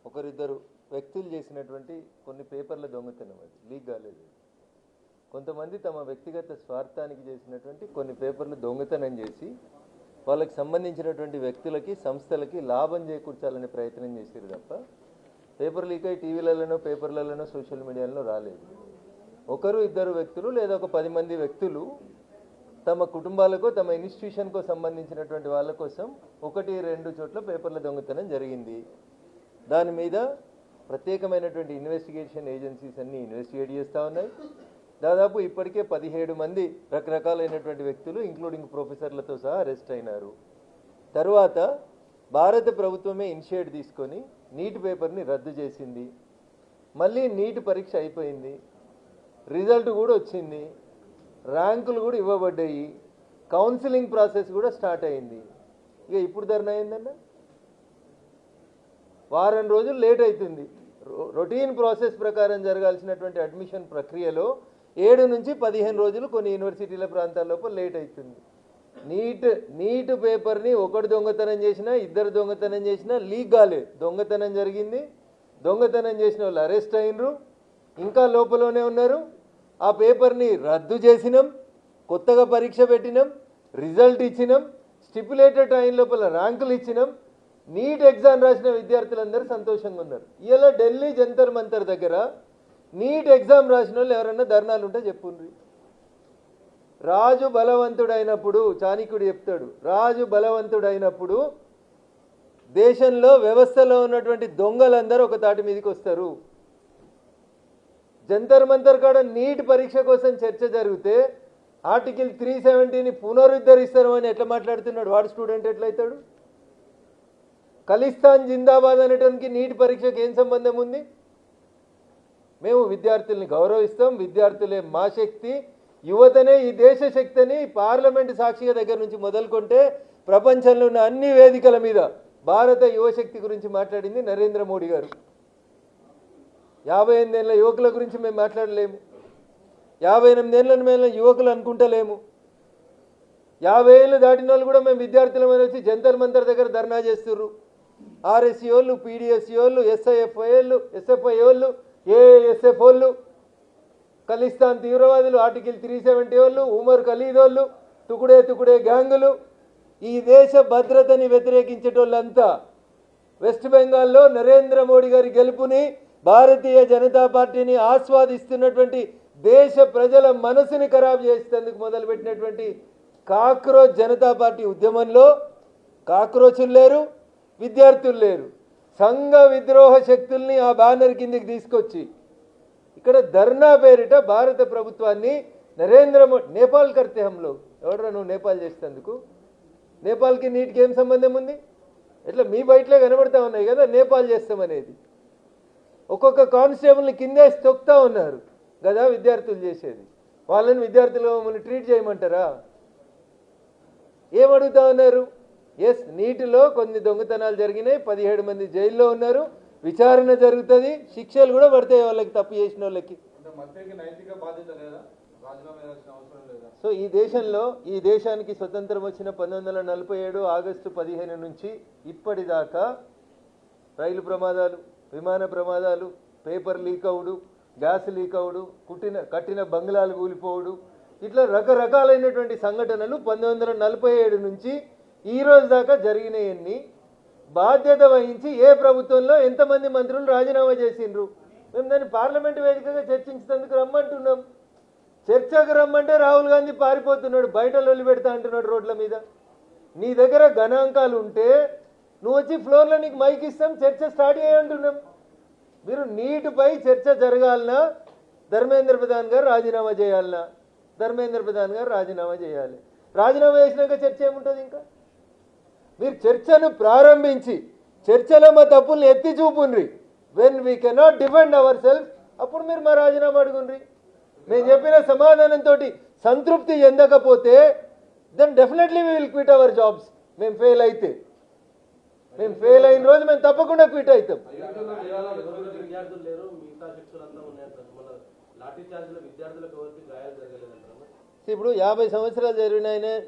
ఒకరిద్దరు వ్యక్తులు చేసినటువంటి కొన్ని పేపర్ల దొంగతనం, అది లీక్ కాలేదు. కొంతమంది తమ వ్యక్తిగత స్వార్థానికి చేసినటువంటి కొన్ని పేపర్లు దొంగతనం చేసి వాళ్ళకి సంబంధించినటువంటి వ్యక్తులకి సంస్థలకి లాభం చేకూర్చాలనే ప్రయత్నం చేశారు తప్ప పేపర్ లీక్ అయి టీవీలలోనో పేపర్లలోనో సోషల్ మీడియాలో రాలేదు. ఒకరు ఇద్దరు వ్యక్తులు లేదా ఒక 10 మంది వ్యక్తులు తమ కుటుంబాలకు తమ ఇన్స్టిట్యూషన్కో సంబంధించినటువంటి వాళ్ళ కోసం 1-2 చోట్ల పేపర్ల దొంగతనం జరిగింది. దాని మీద ప్రత్యేకమైనటువంటి ఇన్వెస్టిగేషన్ ఏజెన్సీస్ అన్నీ ఇన్వెస్టిగేట్ చేస్తూ ఉన్నాయి. దాదాపు ఇప్పటికే 17 మంది రకరకాలైనటువంటి వ్యక్తులు ఇంక్లూడింగ్ ప్రొఫెసర్లతో సహా అరెస్ట్ అయినారు. తర్వాత భారత ప్రభుత్వమే ఇనిషియేట్ తీసుకొని నీట్ పేపర్ని రద్దు చేసింది. మళ్ళీ నీట్ పరీక్ష అయిపోయింది, రిజల్ట్ కూడా వచ్చింది, ర్యాంకులు కూడా ఇవ్వబడ్డాయి, కౌన్సిలింగ్ ప్రాసెస్ కూడా స్టార్ట్ అయింది. ఇక ఇప్పుడు ధర్నా అయిందన్న వారం రోజులు లేట్ అవుతుంది. రొటీన్ ప్రాసెస్ ప్రకారం జరగాల్సినటువంటి అడ్మిషన్ ప్రక్రియలో 7 నుంచి 15 రోజులు కొన్ని యూనివర్సిటీల ప్రాంతాల లోపల లేట్ అవుతుంది. నీట్ పేపర్ని ఒకటి దొంగతనం చేసినా ఇద్దరు దొంగతనం చేసినా లీక్ కాలేదు. దొంగతనం జరిగింది, దొంగతనం చేసిన వాళ్ళు అరెస్ట్ అయినరు, ఇంకా లోపలనే ఉన్నారు. ఆ పేపర్ని రద్దు చేసినాం, కొత్తగా పరీక్ష పెట్టినాం, రిజల్ట్ ఇచ్చినాం, స్టిపులేటెడ్ టైం లోపల ర్యాంకులు ఇచ్చినాం. నీట్ ఎగ్జామ్ రాసిన విద్యార్థులందరూ సంతోషంగా ఉన్నారు. ఇలా ఢిల్లీ జంతర్ మంతర్ దగ్గర నీట్ ఎగ్జామ్ రాసిన వాళ్ళు ఎవరన్నా ధర్నాలు ఉంటే చెప్పుండ్రి. రాజు బలవంతుడైనప్పుడు, చాణక్యుడు చెప్తాడు, రాజు బలవంతుడైనప్పుడు దేశంలో వ్యవస్థలో ఉన్నటువంటి దొంగలందరూ ఒక తాటి మీదకి వస్తారు. జంతర్ మంతర్ కాడ నీట్ పరీక్ష కోసం చర్చ జరిగితే ఆర్టికల్ 370ని పునరుద్ధరిస్తారు అని ఎట్లా మాట్లాడుతున్నాడు? వాడు స్టూడెంట్ ఎట్లయితాడు? ఖలిస్తాన్ జిందాబాద్ అనేటానికి నీట్ పరీక్షకు ఏం సంబంధం ఉంది? మేము విద్యార్థుల్ని గౌరవిస్తాం, విద్యార్థులే మా శక్తి, యువతనే ఈ దేశ శక్తిని పార్లమెంటు సాక్షిగా దగ్గర నుంచి మొదలుకుంటే ప్రపంచంలో ఉన్న అన్ని వేదికల మీద భారత యువశక్తి గురించి మాట్లాడింది నరేంద్ర మోడీ గారు. 58 ఏళ్ళ యువకుల గురించి మేము మాట్లాడలేము, 58 ఏళ్ళ మేము యువకులు అనుకుంటలేము. 50 ఏళ్ళు దాటిన వాళ్ళు కూడా మేము విద్యార్థులమని వచ్చి జంతర్ మంతర్ దగ్గర ధర్నా చేస్తుర్రు. ఆర్ఎస్సీ వాళ్ళు, పీడిఎస్సీ వాళ్ళు, ఎస్ఎఫ్ఐ వాళ్ళు, ఏఎస్ఎఫ్ వాళ్ళు, ఖలిస్తాన్ తీవ్రవాదులు, ఆర్టికల్ 370 వాళ్ళు, ఉమర్ ఖలీద్ వాళ్ళు, తుకుడే గ్యాంగులు, ఈ దేశ భద్రతని వ్యతిరేకించేటోళ్ళంతా వెస్ట్ బెంగాల్లో నరేంద్ర మోడీ గారి గెలుపుని, భారతీయ జనతా పార్టీని ఆస్వాదిస్తున్నటువంటి దేశ ప్రజల మనసుని ఖరాబు చేసేందుకు మొదలుపెట్టినటువంటి కాక్రోచ్ జనతా పార్టీ ఉద్యమంలో కాక్రోచులు లేరు, విద్యార్థులు లేరు. సంఘ విద్రోహ శక్తుల్ని ఆ బ్యానర్ కిందకి తీసుకొచ్చి ఇక్కడ ధర్నా పేరిట భారత ప్రభుత్వాన్ని నరేంద్ర మోడీ నేపాల్ కర్తే హంలో ఎవడరా నువ్వు నేపాల్ చేసేందుకు? నేపాల్కి నీటికి ఏం సంబంధం ఉంది? ఇట్లా మీ బయటలో కనబడతా ఉన్నాయి కదా నేపాల్ చేస్తామనేది. ఒక్కొక్క కానిస్టేబుల్ని కిందేసి తొక్కుతా ఉన్నారు కదా విద్యార్థులు చేసేది. వాళ్ళని విద్యార్థులు మమ్మల్ని ట్రీట్ చేయమంటారా? ఏమడుగుతా ఉన్నారు? ఎస్, నీటిలో కొన్ని దొంగతనాలు జరిగినాయి, 17 మంది జైల్లో ఉన్నారు, విచారణ జరుగుతుంది, శిక్షలు కూడా పడతాయి వాళ్ళకి, తప్పు చేసిన వాళ్ళకి. సో ఈ దేశానికి స్వతంత్రం వచ్చిన 1947 ఆగస్టు 15 నుంచి ఇప్పటిదాకా రైలు ప్రమాదాలు, విమాన ప్రమాదాలు, పేపర్ లీక్ అవుడు, గ్యాస్ లీక్ అవుడు, కట్టిన బంగ్లాలు కూలిపోవుడు, ఇట్లా రకరకాలైనటువంటి సంఘటనలు 1947 నుంచి ఈ రోజు దాకా జరిగినాయన్ని బాధ్యత వహించి ఏ ప్రభుత్వంలో ఎంతమంది మంత్రులు రాజీనామా చేసిండ్రు? మేము దాన్ని పార్లమెంటు వేదికగా చర్చించేందుకు రమ్మంటున్నాం. చర్చకు రమ్మంటే రాహుల్ గాంధీ పారిపోతున్నాడు, బయట లొల్లి పెడతా అంటున్నాడు రోడ్ల మీద. నీ దగ్గర గణాంకాలు ఉంటే నువ్వు వచ్చి ఫ్లోర్లో నీకు మైక్ ఇస్తాం, చర్చ స్టార్ట్ చేయంటున్నాం. మీరు నీటిపై చర్చ జరగాలన్నా ధర్మేంద్ర ప్రధాన్ గారు రాజీనామా చేయాలన్నా ధర్మేంద్ర ప్రధాన్ గారు రాజీనామా చేయాలి. రాజీనామా చేసినాక చర్చ ఏముంటుంది? ఇంకా మీరు చర్చను ప్రారంభించి చర్చలో మా తప్పుల్ని ఎత్తి చూపుండ్రి. When we cannot defend our self, అప్పుడు మీరు మా రాజీనామా అడుగుండ్రి. మేము చెప్పిన సమాధానంతో సంతృప్తి చెందకపోతే then definitely we will quit our jobs. మేము ఫెయిల్ అయిన రోజు మేము తప్పకుండా క్విట్ అవుతాం. ఇప్పుడు 50 సంవత్సరాలు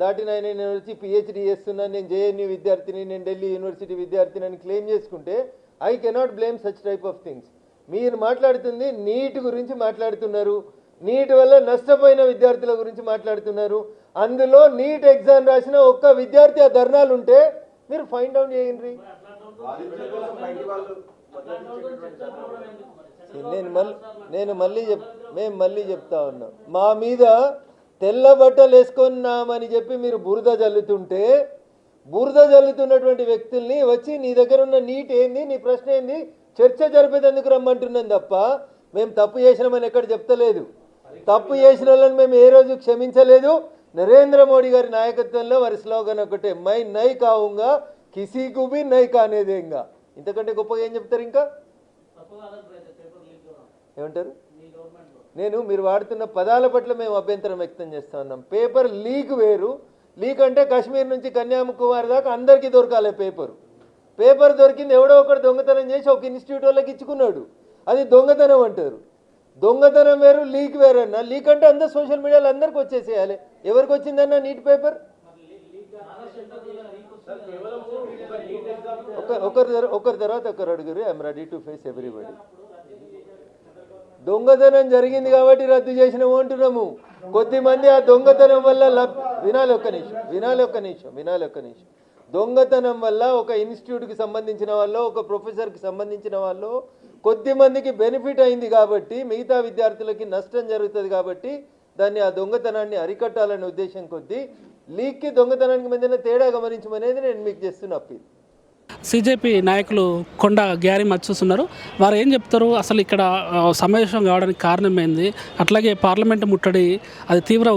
దాటిన ఆయన నేను వచ్చి పిహెచ్డీ చేస్తున్నాను, నేను జేఎన్యూ విద్యార్థిని, నేను ఢిల్లీ యూనివర్సిటీ విద్యార్థిని అని క్లెయిమ్ చేసుకుంటే I cannot blame such type of things. మీరు మాట్లాడుతుంది నీట్ గురించి మాట్లాడుతున్నారు, నీట్ వల్ల నష్టపోయిన విద్యార్థుల గురించి మాట్లాడుతున్నారు. అందులో నీట్ ఎగ్జామ్ రాసిన ఒక్క విద్యార్థి ఆ ధర్నాలు ఉంటే మీరు ఫైండ్ అవుట్ చేయండి. మేము మళ్ళీ చెప్తా ఉన్నాం, మా మీద తెల్ల బట్టలు వేసుకున్నామని చెప్పి మీరు బురద జల్లుతుంటే, బురద జల్లుతున్నటువంటి వ్యక్తుల్ని వచ్చి నీ దగ్గర ఉన్న నీట్ ఏంది, నీ ప్రశ్న ఏంది, చర్చ జరిపేందుకు రమ్మంటున్నాం తప్ప మేము తప్పు చేసినామని ఎక్కడ చెప్తలేదు. తప్పు చేసిన వాళ్ళని మేము ఏ రోజు క్షమించలేదు. నరేంద్ర మోడీ గారి నాయకత్వంలో వారి స్లోగన్ ఒకటే, మై నై కావుంగా కిసీకు బి నై కానేదేంగా. ఇంతకంటే గొప్పగా ఏం చెప్తారు? ఇంకా ఏమంటారు? మీరు వాడుతున్న పదాల పట్ల మేము అభ్యంతరం వ్యక్తం చేస్తా ఉన్నాం. పేపర్ లీక్ వేరు. లీక్ అంటే కాశ్మీర్ నుంచి కన్యాకుమారి దాకా అందరికీ దొరకాలి పేపర్ దొరికింది ఎవడో ఒకటి దొంగతనం చేసి ఒక ఇన్స్టిట్యూట్ వాళ్ళకి ఇచ్చుకున్నాడు, అది దొంగతనం అంటారు. దొంగతనం వేరు, లీక్ వేరు అన్న. లీక్ అంటే అందరు సోషల్ మీడియాలో అందరికి వచ్చేసేయాలి. ఎవరికి వచ్చిందన్న నీట్ పేపర్? ఒకరి తర్వాత ఒకరు అడుగురు. I'm ready to face everybody. దొంగతనం జరిగింది కాబట్టి రద్దు చేసినాము అంటున్నాము. కొద్దిమంది ఆ దొంగతనం వల్ల వినాలి ఒక్క నిమిషం. దొంగతనం వల్ల ఒక ఇన్స్టిట్యూట్కి సంబంధించిన వాళ్ళు, ఒక ప్రొఫెసర్కి సంబంధించిన వాళ్ళు కొద్దిమందికి బెనిఫిట్ అయింది కాబట్టి, మిగతా విద్యార్థులకి నష్టం జరుగుతుంది కాబట్టి దాన్ని ఆ దొంగతనాన్ని అరికట్టాలనే ఉద్దేశం కొద్దీ లీక్కి దొంగతనానికి మధ్యన తేడా గమనించమనేది నేను మీకు చేస్తున్న అప్పీల్. సిజేపీ నాయకులు కొండ గ్యారీ మర్చిస్తున్నారు. వారు ఏం చెప్తారు, అసలు ఇక్కడ సమావేశం కావడానికి కారణం ఏంది, అట్లాగే పార్లమెంటు ముట్టడి అది తీవ్ర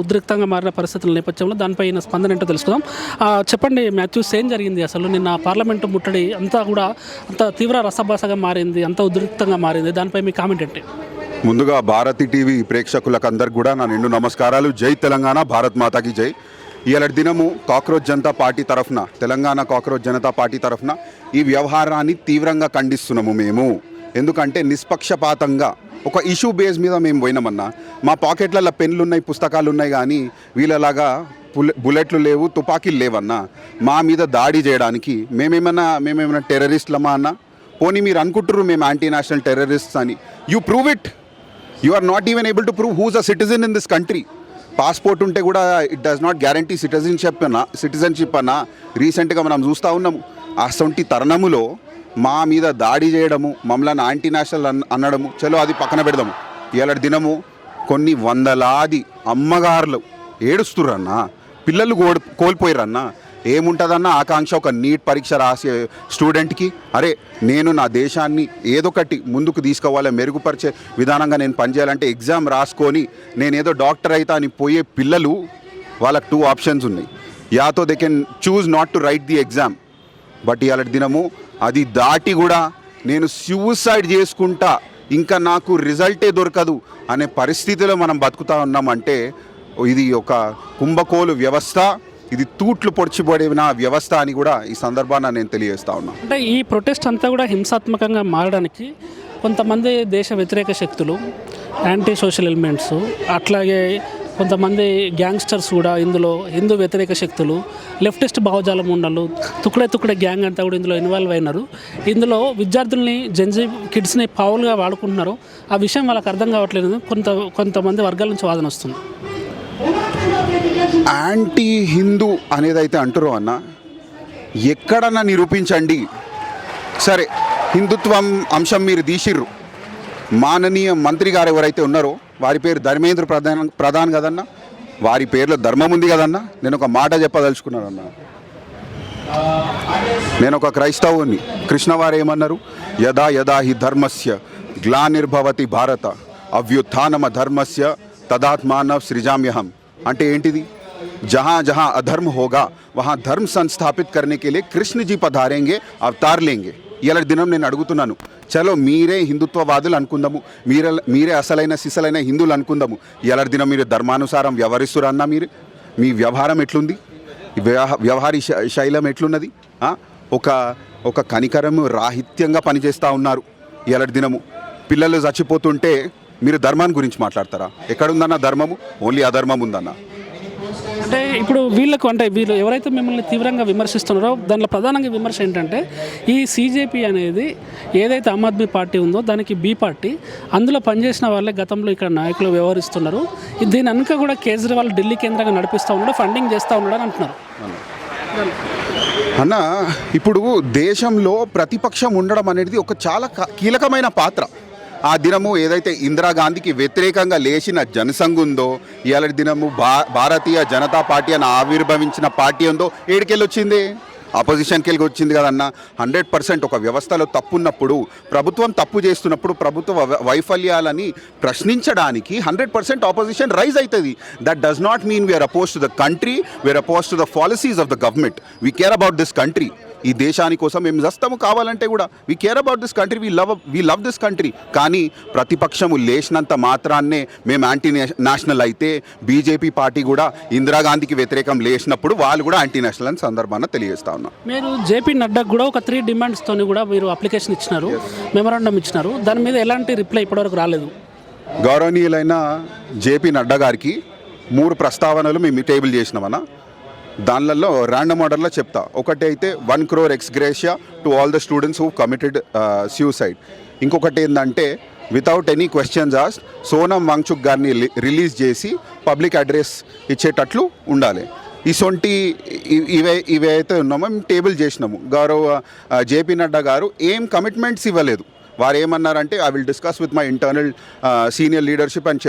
ఉద్రిక్తంగా మారిన పరిస్థితుల నేపథ్యంలో దానిపైన స్పందన ఏంటో తెలుసుకుందాం. చెప్పండి మాథ్యూస్, ఏం జరిగింది అసలు? నిన్న పార్లమెంటు ముట్టడి అంతా కూడా అంత తీవ్ర రసభాసగా మారింది, అంత ఉద్రిక్తంగా మారింది, దానిపై మీ కామెంట్ ఏంటి? ముందుగా భారతి టీవీ ప్రేక్షకులకు అందరికి కూడా నా నిండు నమస్కారాలు. జై తెలంగాణ, భారత్ మాతాకి జై. ఇవాళ దినము కాక్రోచ్ జనతా పార్టీ తరఫున, తెలంగాణ కాక్రోచ్ జనతా పార్టీ తరఫున ఈ వ్యవహారాన్ని తీవ్రంగా ఖండిస్తున్నాము మేము. ఎందుకంటే నిష్పక్షపాతంగా ఒక ఇష్యూ బేస్ మీద మేము పోయినామన్నా. మా పాకెట్లలో పెన్లు ఉన్నాయి, పుస్తకాలు ఉన్నాయి, కానీ వీళ్ళలాగా బుల్లెట్లు లేవు, తుపాకీలు లేవన్నా. మా మీద దాడి చేయడానికి మేమేమైనా టెర్రరిస్ట్లమా అన్న? పోనీ మీరు అనుకుంటున్నారు మేము యాంటీ నేషనల్ టెర్రరిస్ట్స్ అని. You prove it. You are not even able to prove who's a citizen in this country. Passport ఉంటే కూడా it does not guarantee citizenship అన్న. రీసెంట్గా మనం చూస్తూ ఉన్నాము. అసొంటి తరుణములో మా మీద దాడి చేయడము, మమ్మల్ని యాంటీ నేషనల్ అనడము, చలో అది పక్కన పెడదాము. ఇవాళ దినము కొన్ని వందలాది అమ్మగారులు ఏడుస్తుర్రన్నా, పిల్లలు కోల్పోయారన్నా. ఏముంటుందన్న ఆకాంక్ష ఒక నీట్ పరీక్ష రాసే స్టూడెంట్కి, అరే నేను నా దేశాన్ని ఏదొకటి ముందుకు తీసుకోవాలి, మెరుగుపరిచే విధానంగా నేను పనిచేయాలంటే ఎగ్జామ్ రాసుకొని నేనేదో డాక్టర్ అవుతా అని పోయే పిల్లలు, వాళ్ళకి 2 ఆప్షన్స్ ఉన్నాయి. యాతో they can choose not to write the exam. But ఇవాళ దినము అది దాటి కూడా నేను సూసైడ్ చేసుకుంటా, ఇంకా నాకు రిజల్టే దొరకదు అనే పరిస్థితిలో మనం బతుకుతా ఉన్నామంటే ఇది ఒక కుంభకోలు వ్యవస్థ, ఇది తూట్లు పొడిచిపడిన వ్యవస్థ అని కూడా ఈ సందర్భాన్ని నేను తెలియజేస్తా ఉన్నా. అంటే ఈ ప్రొటెస్ట్ అంతా కూడా హింసాత్మకంగా మారడానికి కొంతమంది దేశ వ్యతిరేక శక్తులు, యాంటీ సోషల్ ఎలిమెంట్స్, అట్లాగే కొంతమంది గ్యాంగ్స్టర్స్ కూడా ఇందులో, హిందూ వ్యతిరేక శక్తులు, లెఫ్టిస్ట్ భావజాలం ఉన్నలు, తుక్కడే గ్యాంగ్ అంతా కూడా ఇందులో ఇన్వాల్వ్ అయినారు. ఇందులో విద్యార్థుల్ని, జెన్జీ కిడ్స్ని పావులుగా వాడుకుంటున్నారు. ఆ విషయం వాళ్ళకి అర్థం కావట్లేదు. కొంతమంది వర్గాల నుంచి వాదన వస్తుంది. యాంటీ హిందూ అనేది అయితే అంటారో అన్న, ఎక్కడన్నా నిరూపించండి. సరే, హిందుత్వం అంశం మీరు తీసిర్రు. మాననీయ మంత్రి గారు ఎవరైతే ఉన్నారో వారి పేరు ధర్మేంద్ర ప్రధాన్ కదన్నా, వారి పేర్లో ధర్మం ఉంది కదన్నా. నేను ఒక మాట చెప్పదలుచుకున్నానన్న. నేను ఒక క్రైస్తవుని. కృష్ణ వారు ఏమన్నారు? యదా యదా హి ధర్మస్య గ్లానిర్భవతి భారత అవ్యుత్థానమ ధర్మస్య తదాత్మానవ సృజామ్యహం. అంటే ఏంటిది? जहाँ जहाँ अधर्म होगा वहाँ धर्म संस्थापित करने के लिए कृष्ण जी पधारेंगे, अवतार लेंगे. ఇలా దినం నేను అడుగుతున్నాను, చలో మీరే హిందుత్వవాదులు అనుకుందాము, మీరే అసలైన సిసలైన హిందువులు అనుకుందాము. ఇలా దినం మీరు ధర్మానుసారం వ్యవహరిస్తురన్నా? మీ వ్యవహారం ఎట్లుంది? వ్యవహారీ శైలం ఎట్లున్నది? ఒక కనికరము రాహిత్యంగా పనిచేస్తూ ఉన్నారు. ఇలా దినము పిల్లలు చచ్చిపోతుంటే మీరు ధర్మాన్ని గురించి మాట్లాడతారా? ఎక్కడుందన్న ధర్మము? ఓన్లీ అధర్మం ఉందన్న. అంటే ఇప్పుడు వీళ్ళకు అంటే వీళ్ళు ఎవరైతే మిమ్మల్ని తీవ్రంగా విమర్శిస్తున్నారో దానిలో ప్రధానంగా విమర్శ ఏంటంటే ఈ CJP అనేది ఏదైతే ఆమ్ ఆద్మీ పార్టీ ఉందో దానికి బి పార్టీ, అందులో పనిచేసిన వాళ్ళే గతంలో ఇక్కడ నాయకులు వ్యవహరిస్తున్నారు. దీని వెనుక కూడా కేజ్రీవాల్ ఢిల్లీ కేంద్రంగా నడిపిస్తూ ఉన్నాడు, ఫండింగ్ చేస్తూ ఉన్నాడు అని అంటున్నారు. అన్న, ఇప్పుడు దేశంలో ప్రతిపక్షం ఉండడం అనేది ఒక చాలా కీలకమైన పాత్ర. ఆ దినము ఏదైతే ఇందిరాగాంధీకి వ్యతిరేకంగా లేచిన జనసంఘ్ ఉందో, ఇవాళ దినము భారతీయ జనతా పార్టీ అని ఆవిర్భవించిన పార్టీ ఉందో, ఏడికెళ్ళి వచ్చింది? ఆపోజిషన్కి వెళ్ళి వచ్చింది కదన్న. 100% ఒక వ్యవస్థలో తప్పు ఉన్నప్పుడు, ప్రభుత్వం తప్పు చేస్తున్నప్పుడు, ప్రభుత్వ వైఫల్యాలని ప్రశ్నించడానికి 100% ఆపోజిషన్ రైజ్ అవుతుంది. That does not mean we're oppose to the country, we're oppose to the policies of the government. We care about this country. ఈ దేశాని కోసం మేము చస్తాము కావాలంటే కూడా. We care about this country, we love this country. కానీ ప్రతిపక్షము లేచినంత మాత్రాన్నే మేము యాంటీ నేషనల్ అయితే, బీజేపీ పార్టీ కూడా ఇందిరాగాంధీకి వ్యతిరేకం లేచినప్పుడు వాళ్ళు కూడా యాంటీ నేషనల్ అని సందర్భాన్ని తెలియజేస్తా ఉన్నాం. మీరు జేపీ నడ్డాకు కూడా ఒక 3 డిమాండ్స్తో కూడా మీరు అప్లికేషన్ ఇచ్చినారు, మెమరాండం ఇచ్చినారు. దాని మీద ఎలాంటి రిప్లై ఇప్పటివరకు రాలేదు. గౌరవనీయులైన జేపీ నడ్డా గారికి 3 ప్రస్తావనలు మేము టేబుల్ చేసినామన్నా. దానిలలో ర్యాండమ్ ఆర్డర్లో చెప్తా. ఒకటి అయితే 1 crore ex gratia to all the students who committed suicide. ఇంకొకటి ఏంటంటే without any questions asked Sonam Wangchuk గారిని రిలీజ్ చేసి పబ్లిక్ అడ్రస్ ఇచ్చేటట్లు ఉండాలి. ఇసొంటి ఇవే అయితే ఉన్నామో మేము టేబుల్ చేసినాము. గౌరవ జేపీ నడ్డా గారు ఏం కమిట్మెంట్స్ ఇవ్వలేదు. వారు ఏమన్నారంటే I will discuss with my internal senior leadership అని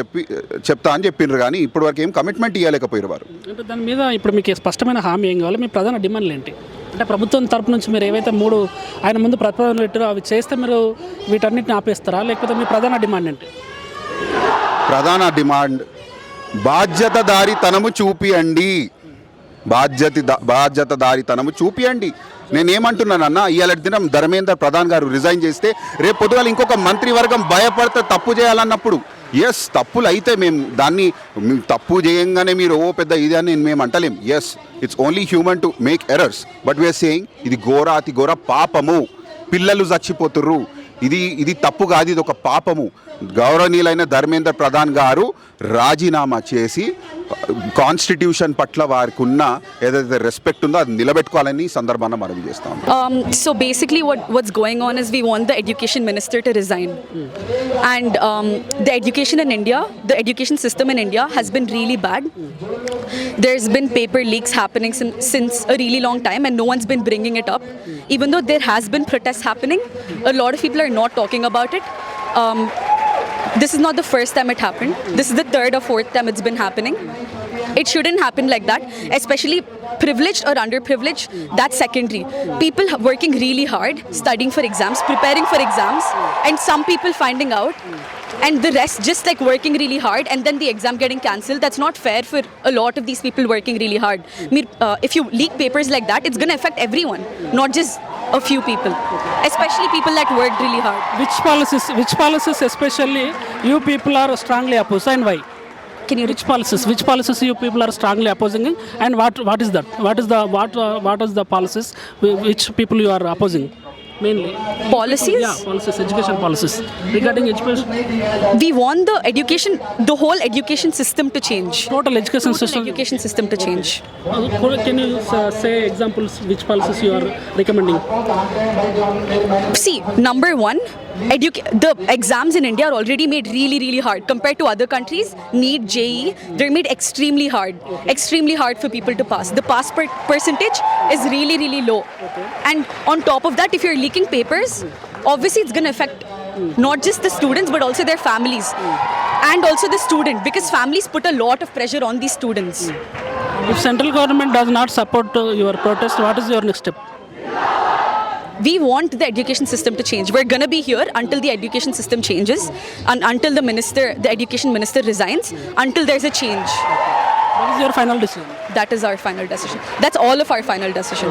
చెప్తా అని చెప్పిండ్రు. కానీ ఇప్పటివరకు ఏం కమిట్మెంట్ ఇవ్వలేకపోయారు వారు. అంటే దాని మీద ఇప్పుడు మీకు స్పష్టమైన హామీ ఏం కావాలి? మీ ప్రధాన డిమాండ్లు ఏంటి? అంటే ప్రభుత్వం తరపు నుంచి మీరు ఏవైతే 3 ఆయన ముందు ప్రతిపాదనలు పెట్టారో అవి చేస్తే మీరు వీటన్నిటిని ఆపేస్తారా, లేకపోతే మీ ప్రధాన డిమాండ్ ఏంటి? ప్రధాన డిమాండ్ బాధ్యతదారితనము చూపియండి. బాధ్యతదారితనము చూపియండి. నేనేమంటున్నానన్నా, ఇవాళ దినం ధర్మేంద్ర ప్రధాన్ గారు రిజైన్ చేస్తే రేపు పొద్దుగాల ఇంకొక మంత్రివర్గం భయపడితే తప్పు చేయాలన్నప్పుడు, ఎస్ తప్పులు అయితే మేము దాన్ని తప్పు చేయంగానే మీరు పెద్ద ఇది అని మేము అంటలేం. Yes, it's only human to make errors. But we are saying ఇది అతి ఘోర పాపము. పిల్లలు చచ్చిపోతుర్రు. ఇది తప్పు కాదు, ఇది ఒక పాపము. గౌరవనీయులైన ధర్మేంద్ర ప్రధాన్ గారు రాజీనామా చేసి కాన్స్టిట్యూషన్ పట్ల వారికి ఉన్న ఏదైతే రెస్పెక్ట్ ఉందో అది నిలబెట్టుకోవాలని సందర్భాన్ని మనవి చేస్తాం. So basically what's going on is we want the education minister to resign. And the education in India, the education system in India has been really bad. There's been paper leaks happening since a really long time and no one's been bringing it up. Even though there has been protests happening, a lot of people are not talking about it. This is not the first time it happened. This is the 3rd or 4th time it's been happening. It shouldn't happen like that, especially privileged or underprivileged, that's secondary. People working really hard, studying for exams, preparing for exams, and some people finding out, and the rest just like working really hard and then the exam getting cancelled. That's not fair for a lot of these people working really hard. If you leak papers like that, it's going to affect everyone, not just a few people, especially people that worked really hard. Which policies especially you people are strongly opposed, and why? Can you Which policies you people are strongly opposing, and what is that? What is the policies which people you are opposing mainly? policies? Yeah, policies, education policies regarding education. We want the whole education system to change. Total education system. Education system to change. Can you say examples which policies you are recommending? See, number one, the exams in India are already made really, really hard compared to other countries. NEET, JEE, they're made extremely hard for people to pass. The pass percentage is really, really low. And on top of that, if you're leaking papers, obviously it's going to affect not just the students but also their families and also the student, because families put a lot of pressure on these students. If central government does not support your protest, what is your next step? We want the education system to change. We're going to be here until the education system changes and until the education minister resigns, until there's a change. What is your final decision? That is our final decision. That's all of our final decision.